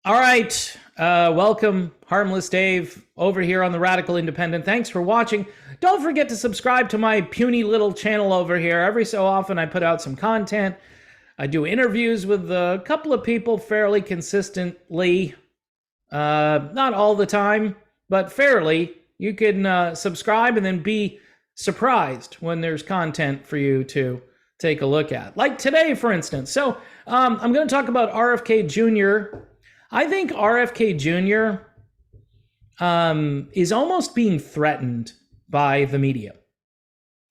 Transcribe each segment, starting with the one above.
All right. Welcome, Harmless Dave, over here on the Radical Independent. Thanks for watching. Don't forget to subscribe to my puny little channel over here. Every so often I put out some content. I do interviews with a couple of people fairly consistently. Not all the time, but fairly. You can subscribe and then be surprised when there's content for you to take a look at. Like today, for instance. So I'm going to talk about RFK Jr. I think RFK Jr. Is almost being threatened by the media.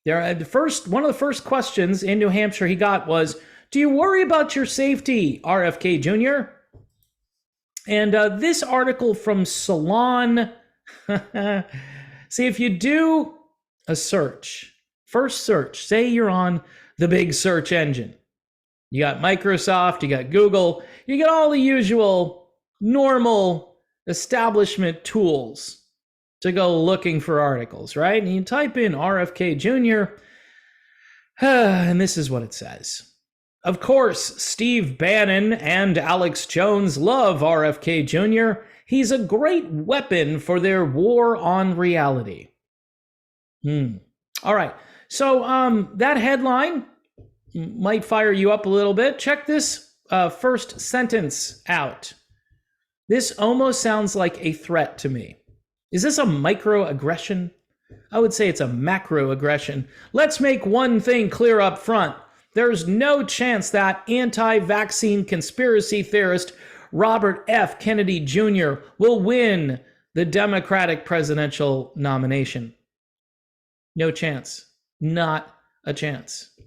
One of the first questions in New Hampshire he got was, "Do you worry about your safety, RFK Jr.?" And this article from Salon, see, if you do a search, first search, say you're on the big search engine. You got Microsoft, you got Google, you got all the usual normal establishment tools to go looking for articles, right? And you type in RFK Jr., and this is what it says. Of course, Steve Bannon and Alex Jones love RFK Jr. He's a great weapon for their war on reality. All right. So that headline might fire you up a little bit. Check this first sentence out. This almost sounds like a threat to me. Is this a microaggression? I would say it's a macroaggression. Let's make one thing clear up front. There's no chance that anti-vaccine conspiracy theorist Robert F. Kennedy Jr. will win the Democratic presidential nomination. No chance. Not a chance.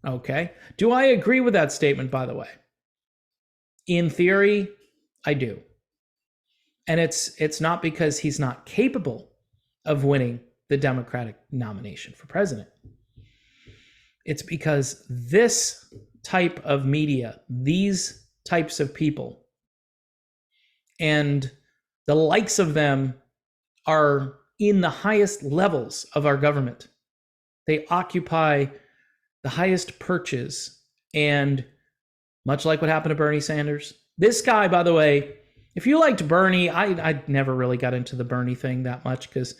Okay. Do I agree with that statement, by the way? In theory, I do. And it's not because he's not capable of winning the Democratic nomination for president. It's because this type of media, these types of people, and the likes of them are in the highest levels of our government. They occupy the highest perches, and much like what happened to Bernie Sanders. This guy, by the way, if you liked Bernie, I never really got into the Bernie thing that much because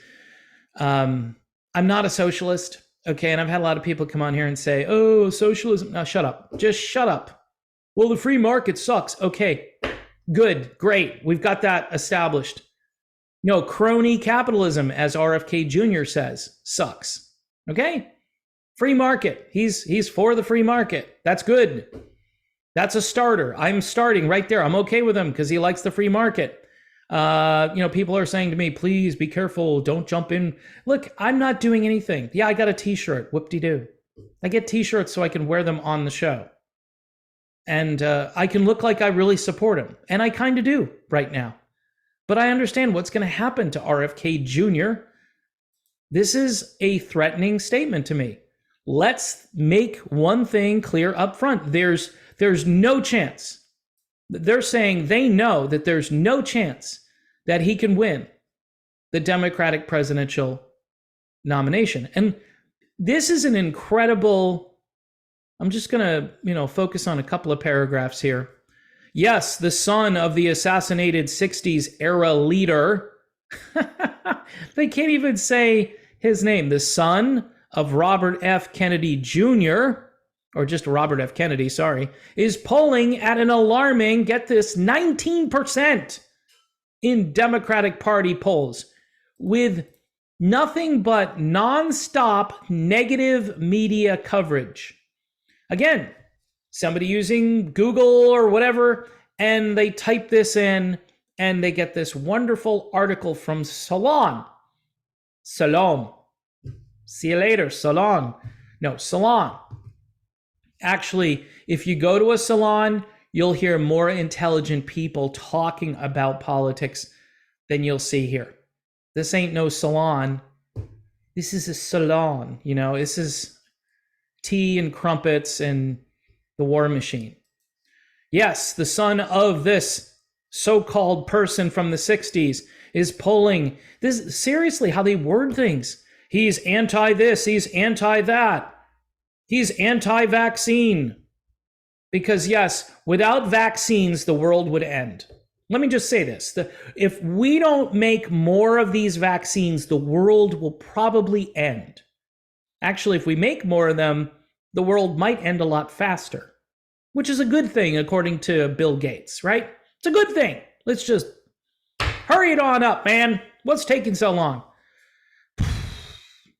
I'm not a socialist, okay? And I've had a lot of people come on here and say, oh, socialism. No, shut up. Just shut up. Well, the free market sucks. Okay, good, great. We've got that established. No, crony capitalism, as RFK Jr. says, sucks, okay? Free market. He's for the free market. That's good. That's a starter. I'm starting right there. I'm okay with him because he likes the free market. People are saying to me, please be careful. Don't jump in. Look, I'm not doing anything. Yeah, I got a t-shirt. Whoop-de-doo. I get t-shirts so I can wear them on the show. And I can look like I really support him. And I kind of do right now. But I understand what's going to happen to RFK Jr. This is a threatening statement to me. Let's make one thing clear up front. There's no chance. They're saying they know that there's no chance that he can win the Democratic presidential nomination. And this is an incredible, I'm just going to, focus on a couple of paragraphs here. Yes, the son of the assassinated 60s era leader. They can't even say his name. The son of Robert F. Kennedy Jr., or just Robert F. Kennedy, sorry, is polling at an alarming, get this, 19% in Democratic Party polls, with nothing but nonstop negative media coverage. Again, somebody using Google or whatever, and they type this in, and they get this wonderful article from Salon. Salon. See you later, Salon. No, Salon. Actually, if you go to a salon, you'll hear more intelligent people talking about politics than you'll see here. This ain't no salon. This is a salon, this is tea and crumpets and the war machine. Yes, the son of this so-called person from the 60s is polling. This seriously how they word things. He's anti this, he's anti that. He's anti-vaccine. Because yes, without vaccines, the world would end. Let me just say this. If we don't make more of these vaccines, the world will probably end. Actually, if we make more of them, the world might end a lot faster, which is a good thing, according to Bill Gates, right? It's a good thing. Let's just hurry it on up, man. What's taking so long?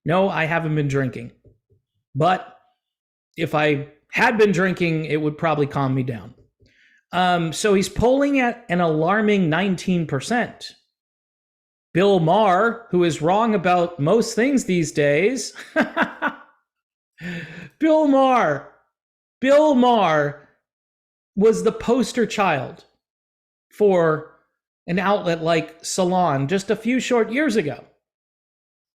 No, I haven't been drinking. But if I had been drinking, it would probably calm me down. So he's polling at an alarming 19%. Bill Maher, who is wrong about most things these days. Bill Maher was the poster child for an outlet like Salon just a few short years ago.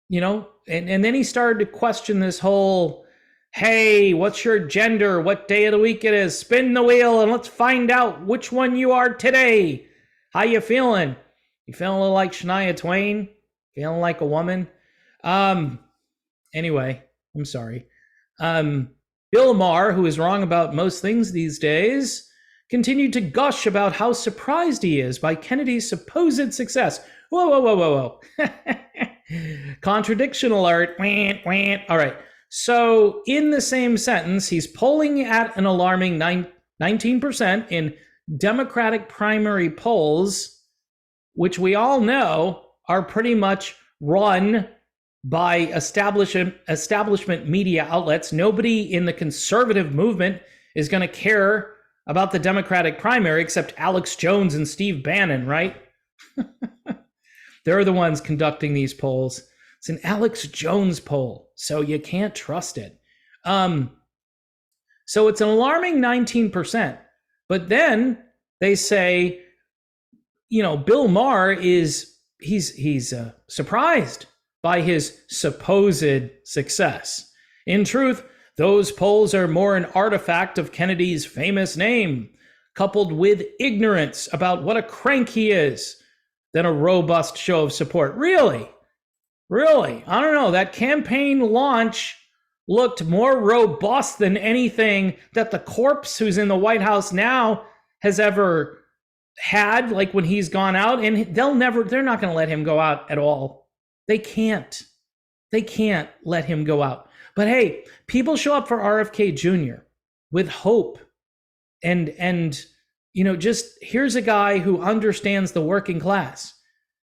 You know, and then he started to question this whole, hey, what's your gender? What day of the week it is? Spin the wheel and let's find out which one you are today. How you feeling? You feeling a little like Shania Twain? Feeling like a woman? Anyway, I'm sorry. Bill Maher, who is wrong about most things these days, continued to gush about how surprised he is by Kennedy's supposed success. Whoa, whoa, whoa, whoa, whoa. Contradiction alert. All right. So in the same sentence, he's polling at an alarming 19% in Democratic primary polls, which we all know are pretty much run by establishment media outlets. Nobody in the conservative movement is going to care about the Democratic primary except Alex Jones and Steve Bannon, right? They're the ones conducting these polls. It's an Alex Jones poll, so you can't trust it. So it's an alarming 19%. But then they say, you know, Bill Maher he's surprised by his supposed success. In truth, those polls are more an artifact of Kennedy's famous name, coupled with ignorance about what a crank he is, than a robust show of support. Really? I don't know. That campaign launch looked more robust than anything that the corpse who's in the White House now has ever had, like when he's gone out. And they're not going to let him go out at all. They can't let him go out. But hey, people show up for RFK Jr. with hope. And you know, just here's a guy who understands the working class,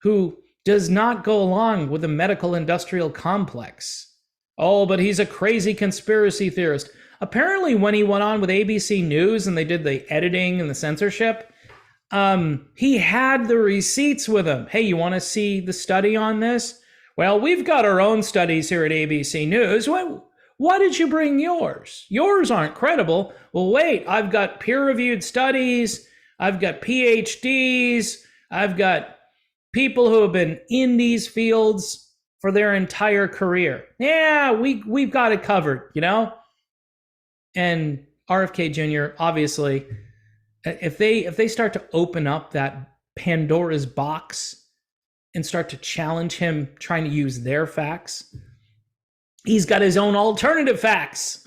who does not go along with the medical industrial complex. Oh, but he's a crazy conspiracy theorist. Apparently, when he went on with ABC News and they did the editing and the censorship, he had the receipts with him. Hey, you want to see the study on this? Well, we've got our own studies here at ABC News. Why did you bring yours? Yours aren't credible. Well, wait, I've got peer-reviewed studies. I've got PhDs. I've got people who have been in these fields for their entire career. Yeah, we've got it covered, you know? And RFK Jr., obviously, if they start to open up that Pandora's box and start to challenge him trying to use their facts, he's got his own alternative facts.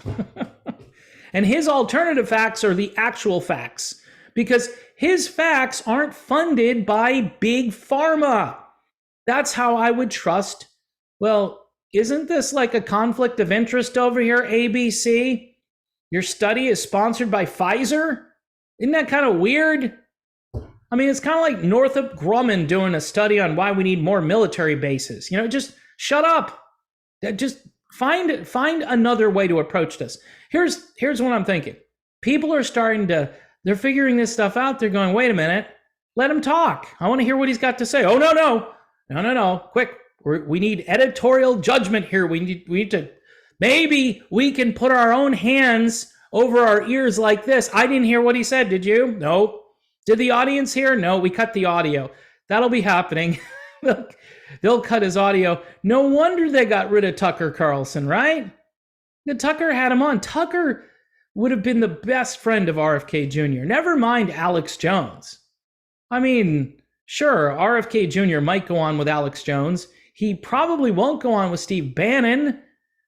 And his alternative facts are the actual facts, because his facts aren't funded by big pharma. That's how I would trust. Well, isn't this like a conflict of interest over here, ABC? Your study is sponsored by Pfizer? Isn't that kind of weird? I mean, it's kind of like Northrop Grumman doing a study on why we need more military bases. You know, just shut up. Just find another way to approach this. Here's what I'm thinking. People are they're figuring this stuff out. They're going, wait a minute, let him talk. I want to hear what he's got to say. Oh, no. Quick, we need editorial judgment here. We need to, maybe we can put our own hands over our ears like this. I didn't hear what he said. Did you? No. Did the audience hear? No, we cut the audio. That'll be happening. They'll cut his audio. No wonder they got rid of Tucker Carlson, right? Tucker had him on. Tucker would have been the best friend of RFK Jr. Never mind Alex Jones. I mean, sure, RFK Jr. might go on with Alex Jones. He probably won't go on with Steve Bannon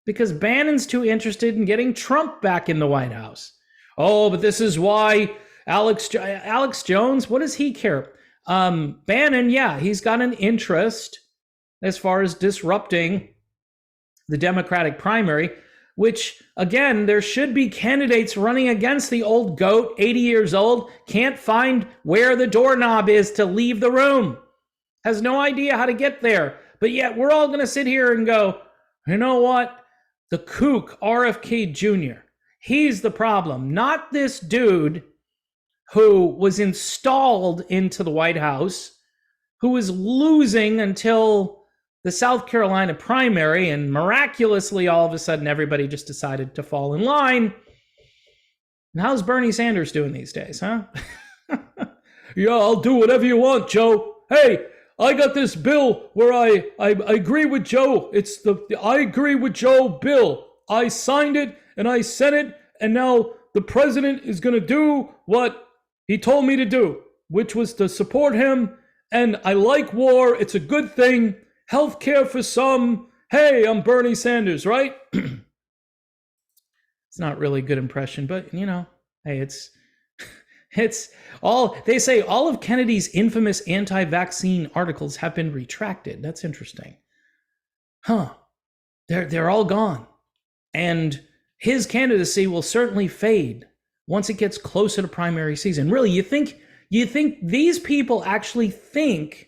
because Bannon's too interested in getting Trump back in the White House. Oh, but this is why Alex Jones, what does he care? Bannon, yeah, he's got an interest as far as disrupting the Democratic primary, which, again, there should be candidates running against the old goat, 80 years old, can't find where the doorknob is to leave the room, has no idea how to get there. But yet we're all going to sit here and go, you know what? The kook, RFK Jr., he's the problem, not this dude who was installed into the White House, who was losing until the South Carolina primary, and miraculously, all of a sudden, everybody just decided to fall in line. And how's Bernie Sanders doing these days, huh? Yeah, I'll do whatever you want, Joe. Hey, I got this bill where I agree with Joe. It's the I agree with Joe bill. I signed it and I sent it, and now the president is going to do what he told me to do, which was to support him. And I like war. It's a good thing. Healthcare for some. Hey, I'm Bernie Sanders, right? It's not really a good impression, but you know, hey, it's all, they say all of Kennedy's infamous anti-vaccine articles have been retracted. That's interesting. Huh. They're all gone. And his candidacy will certainly fade once it gets closer to primary season. Really, you think these people actually think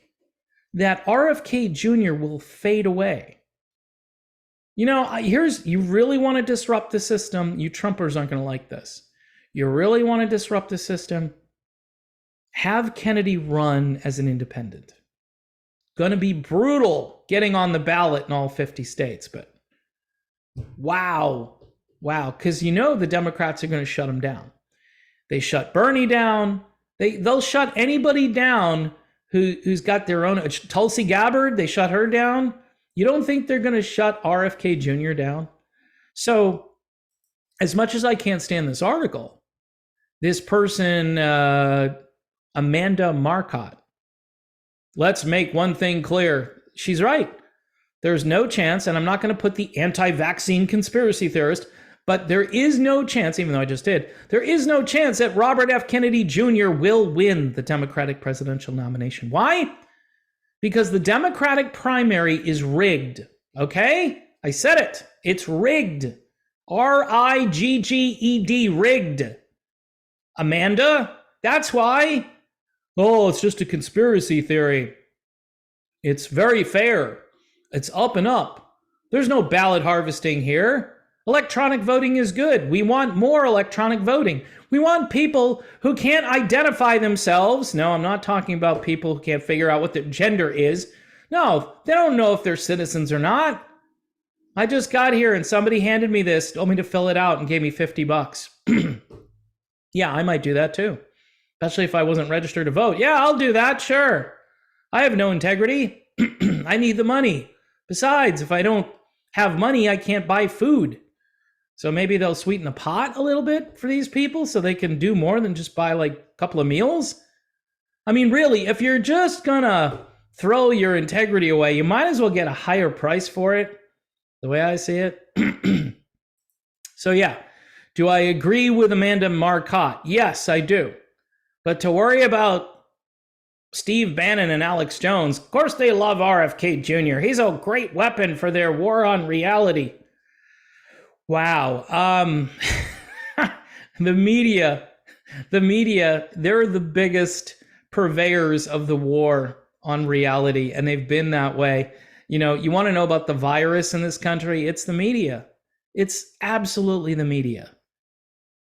that RFK Jr. will fade away? You know, you really want to disrupt the system. You Trumpers aren't going to like this. You really want to disrupt the system? Have Kennedy run as an independent. Going to be brutal getting on the ballot in all 50 states, but wow, because you know the Democrats are going to shut him down. They shut Bernie down. They'll shut anybody down who's got their own. Tulsi Gabbard, they shut her down. You don't think they're going to shut RFK Jr. down? So, as much as I can't stand this article, this person, Amanda Marcotte, let's make one thing clear. She's right. There's no chance, and I'm not going to put the anti-vaccine conspiracy theorist, but there is no chance, even though I just did, there is no chance that Robert F. Kennedy Jr. will win the Democratic presidential nomination. Why? Because the Democratic primary is rigged, okay? I said it. It's rigged. R-I-G-G-E-D, rigged. Amanda, that's why. Oh, it's just a conspiracy theory. It's very fair. It's up and up. There's no ballot harvesting here. Electronic voting is good. We want more electronic voting. We want people who can't identify themselves. No, I'm not talking about people who can't figure out what their gender is. No, they don't know if they're citizens or not. I just got here and somebody handed me this, told me to fill it out and gave me $50. Yeah, I might do that too. Especially if I wasn't registered to vote. Yeah, I'll do that, sure. I have no integrity. I need the money. Besides, if I don't have money, I can't buy food. So maybe they'll sweeten the pot a little bit for these people so they can do more than just buy like a couple of meals. I mean, really, if you're just gonna throw your integrity away, you might as well get a higher price for it, the way I see it. So yeah, do I agree with Amanda Marcotte? Yes, I do. But to worry about Steve Bannon and Alex Jones, of course they love RFK Jr. He's a great weapon for their war on reality. Wow. The media, they're the biggest purveyors of the war on reality, and they've been that way. You know, you want to know about the virus in this country? It's the media. It's absolutely the media.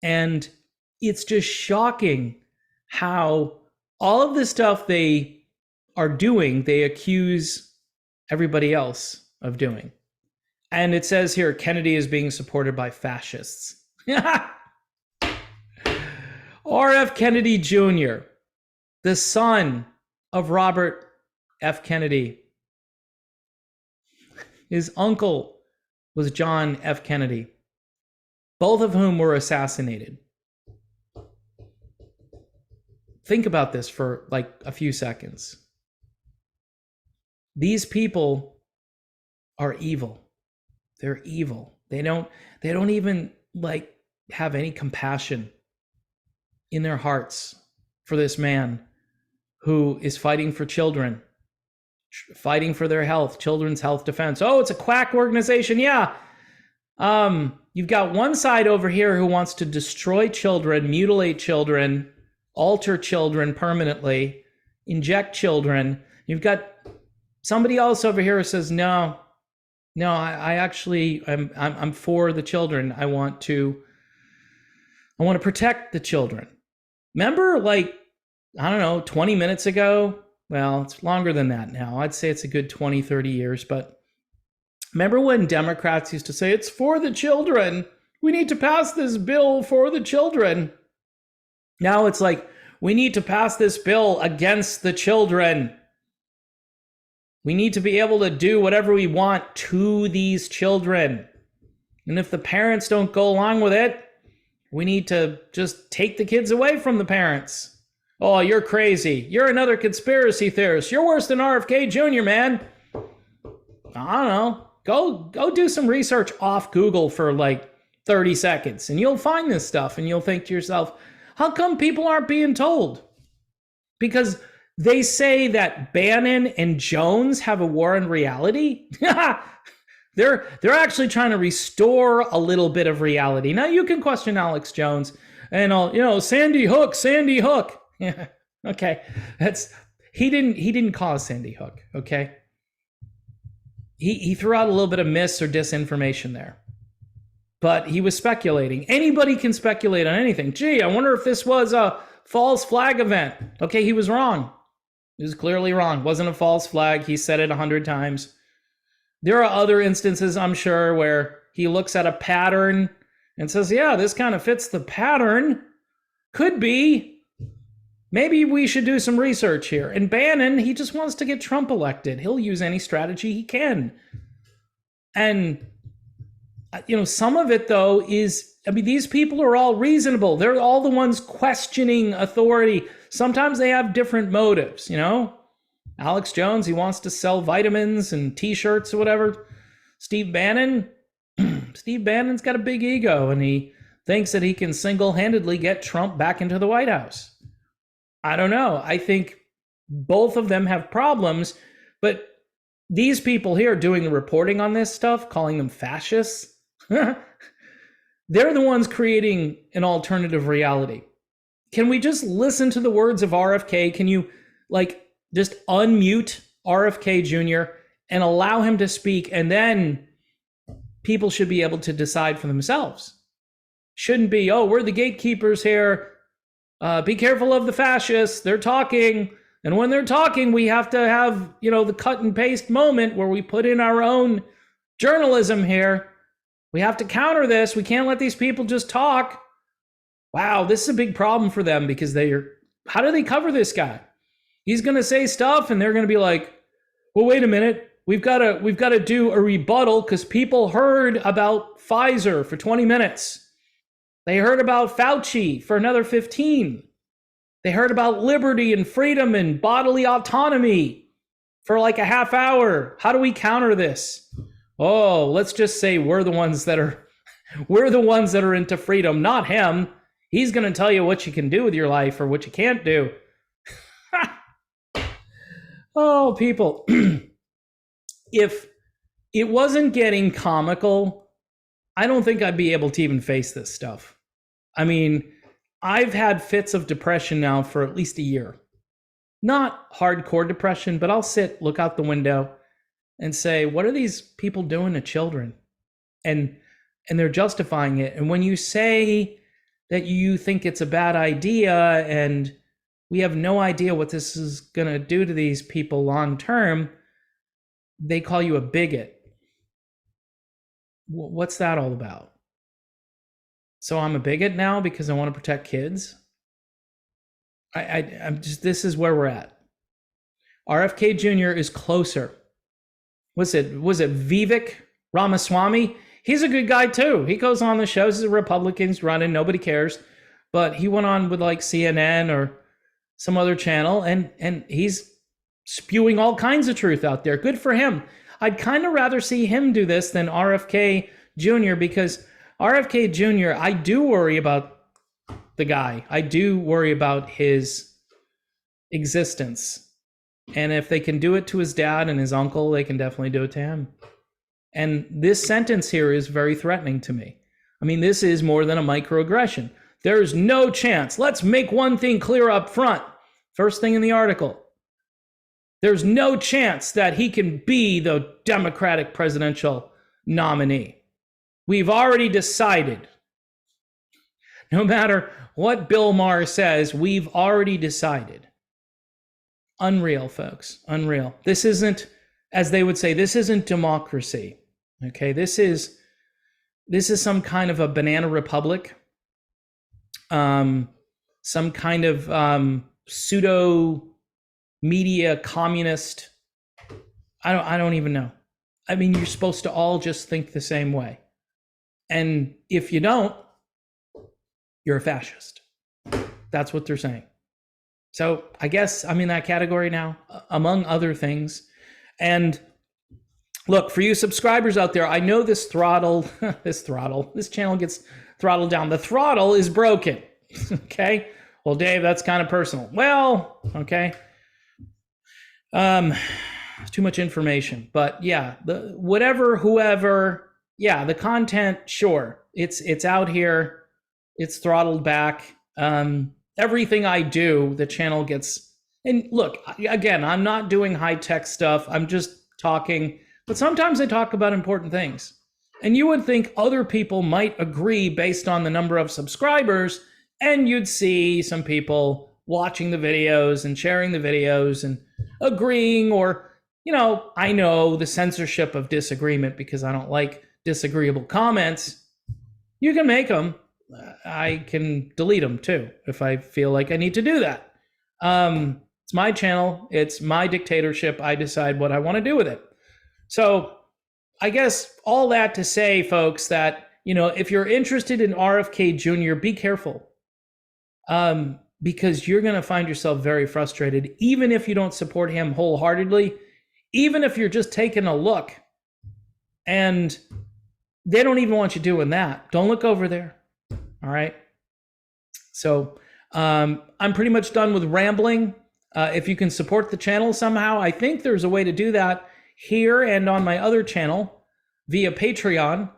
And it's just shocking how all of the stuff they are doing, they accuse everybody else of doing. And it says here, Kennedy is being supported by fascists. R.F. Kennedy Jr., the son of Robert F. Kennedy. His uncle was John F. Kennedy, both of whom were assassinated. Think about this for like a few seconds. These people are evil. They're evil. They don't even like have any compassion in their hearts for this man who is fighting for children, fighting for their health, children's health defense. Oh, it's a quack organization. Yeah. You've got one side over here who wants to destroy children, mutilate children, alter children permanently, inject children. You've got somebody else over here who says, no, I'm for the children. I want to protect the children. Remember, like, I don't know, 20 minutes ago? Well, it's longer than that now. I'd say it's a good 20, 30 years. But remember when Democrats used to say, it's for the children. We need to pass this bill for the children. Now it's like, we need to pass this bill against the children. We need to be able to do whatever we want to these children. And if the parents don't go along with it, we need to just take the kids away from the parents. Oh, you're crazy. You're another conspiracy theorist. You're worse than RFK Jr., man. I don't know. Go do some research off Google for like 30 seconds, and you'll find this stuff, and you'll think to yourself, how come people aren't being told? Because they say that Bannon and Jones have a war in reality. They're actually trying to restore a little bit of reality. Now you can question Alex Jones and all, Sandy Hook. Yeah, okay. He didn't cause Sandy Hook, okay? He threw out a little bit of myths or disinformation there. But he was speculating. Anybody can speculate on anything. Gee, I wonder if this was a false flag event. Okay, he was wrong. He was clearly wrong. It wasn't a false flag. He said it 100 times. There are other instances, I'm sure, where he looks at a pattern and says, yeah, this kind of fits the pattern. Could be. Maybe we should do some research here. And Bannon, he just wants to get Trump elected. He'll use any strategy he can. And, some of it, though, is, these people are all reasonable. They're all the ones questioning authority. Sometimes they have different motives, Alex Jones, he wants to sell vitamins and T-shirts or whatever. Steve Bannon's got a big ego, and he thinks that he can single-handedly get Trump back into the White House. I don't know. I think both of them have problems, but these people here doing the reporting on this stuff, calling them fascists, they're the ones creating an alternative reality. Can we just listen to the words of RFK? Can you, just unmute RFK Jr. and allow him to speak, and then people should be able to decide for themselves. Shouldn't be, we're the gatekeepers here. Be careful of the fascists. They're talking. And when they're talking, we have to have, the cut and paste moment where we put in our own journalism here. We have to counter this. We can't let these people just talk. Wow, this is a big problem for them because how do they cover this guy? He's going to say stuff and they're going to be like, well, wait a minute. We've got to do a rebuttal because people heard about Pfizer for 20 minutes. They heard about Fauci for another 15. They heard about liberty and freedom and bodily autonomy for like a half hour. How do we counter this? Oh, let's just say we're the ones that are into freedom, not him. He's going to tell you what you can do with your life or what you can't do. Oh, people. If it wasn't getting comical, I don't think I'd be able to even face this stuff. I've had fits of depression now for at least a year. Not hardcore depression, but I'll look out the window and say, what are these people doing to children? And they're justifying it. And when you say that you think it's a bad idea and we have no idea what this is going to do to these people long term, they call you a bigot. What's that all about? So I'm a bigot now because I want to protect kids? I'm just, this is where we're at. RFK Jr. is closer. Was it Vivek Ramaswamy? He's a good guy too. He goes on the shows as a Republican's running, nobody cares. But he went on with like CNN or some other channel and he's spewing all kinds of truth out there. Good for him. I'd kind of rather see him do this than RFK Jr. because RFK Jr., I do worry about the guy. I do worry about his existence. And if they can do it to his dad and his uncle, they can definitely do it to him. And this sentence here is very threatening to me. I mean, this is more than a microaggression. There's no chance. Let's make one thing clear up front. First thing in the article. There's no chance that he can be the Democratic presidential nominee. We've already decided. No matter what Bill Maher says, we've already decided. Unreal, folks. Unreal. This isn't, as they would say, this isn't democracy. Okay, this is some kind of a banana republic. Some kind of pseudo media communist. I don't even know. I mean, you're supposed to all just think the same way. And if you don't, you're a fascist. That's what they're saying. So I guess I'm in that category now, among other things. And look, for you subscribers out there, I know this channel gets throttled down. The throttle is broken. Okay. Well, Dave, that's kind of personal. Well, okay. Too much information, but yeah, whoever, yeah, the content, sure. It's out here. It's throttled back. Everything I do, the channel gets, and look, again, I'm not doing high-tech stuff. I'm just talking, but sometimes I talk about important things. And you would think other people might agree based on the number of subscribers, and you'd see some people watching the videos and sharing the videos and agreeing, or, I know the censorship of disagreement because I don't like disagreeable comments. You can make them. I can delete them too if I feel like I need to do that. It's my channel. It's my dictatorship. I decide what I want to do with it. So I guess all that to say, folks, that, if you're interested in RFK Jr., be careful. Because you're going to find yourself very frustrated, even if you don't support him wholeheartedly, even if you're just taking a look and they don't even want you doing that. Don't look over there. All right. So I'm pretty much done with rambling. If you can support the channel somehow, I think there's a way to do that here and on my other channel via Patreon.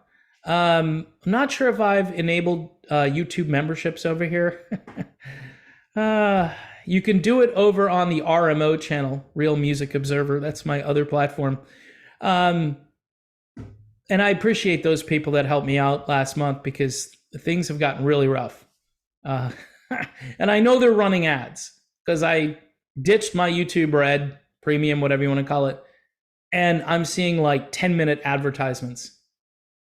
I'm not sure if I've enabled YouTube memberships over here. You can do it over on the RMO channel, Real Music Observer. That's my other platform. And I appreciate those people that helped me out last month because things have gotten really rough. And I know they're running ads because I ditched my YouTube Red, Premium, whatever you want to call it. And I'm seeing like 10-minute advertisements.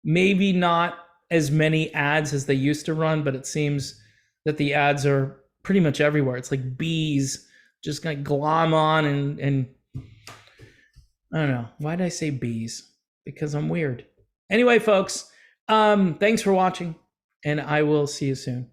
Maybe not as many ads as they used to run, but it seems that the ads are pretty much everywhere. It's like bees just gonna glom on and I don't know. Why did I say bees? Because I'm weird. Anyway, folks, thanks for watching, and I will see you soon.